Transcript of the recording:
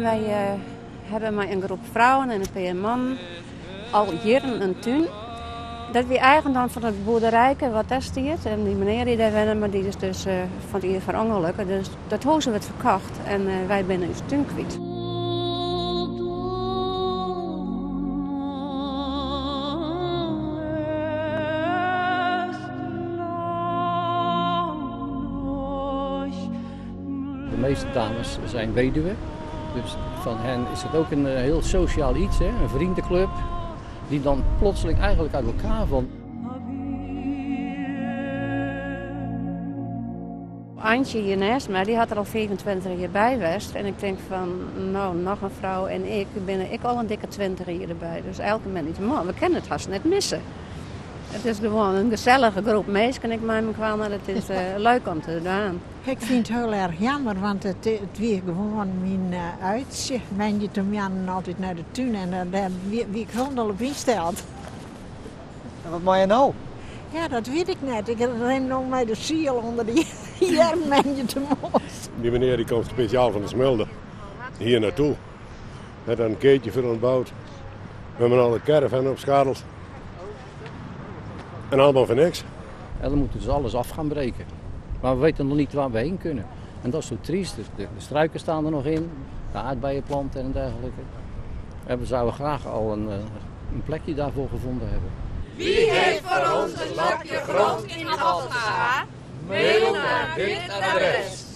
Wij hebben met een groep vrouwen en een paar man al jaren een tuin. Dat we eigenlijk van het boerderijke wat daar staat. En die meneer die daar wennen, maar die is dus van die verongelukken. Dus dat huis werd verkocht en wij zijn ons tuin kwijt. De meeste dames zijn weduwe. Dus van hen is het ook een heel sociaal iets, hè? Een vriendenclub. Die dan plotseling eigenlijk uit elkaar van. Antje hiernaast mij, die had er al 25 jaar bij geweest. En ik denk van, nou, nog een vrouw en ik ben ik al een dikke 20 jaar erbij. Dus elke minuut, man, we kunnen het haast net missen. Het is gewoon een gezellige groep mensen, ik mij kwam en het is leuk om te doen. Ik vind het heel erg jammer, want het weer gewoon mijn uitzicht. Mijn je toen altijd naar de tuin en daar wie ik gewoon op insteld. En wat maak je nou? Ja, dat weet ik net. Ik ren nog met de ziel onder die jermenje te moos. Die meneer die komt speciaal van de Smelde hier naartoe. Met een keetje voor ontbouwd. We hebben al een caravan op schadels. En allemaal voor niks. En dan moeten we dus alles af gaan breken. Maar we weten nog niet waar we heen kunnen. En dat is zo triest. De struiken staan er nog in, de aardbeienplanten en dergelijke. En we zouden graag al een plekje daarvoor gevonden hebben. Wie heeft voor ons een lapje grond in Alphenga? Mail naar dit adres.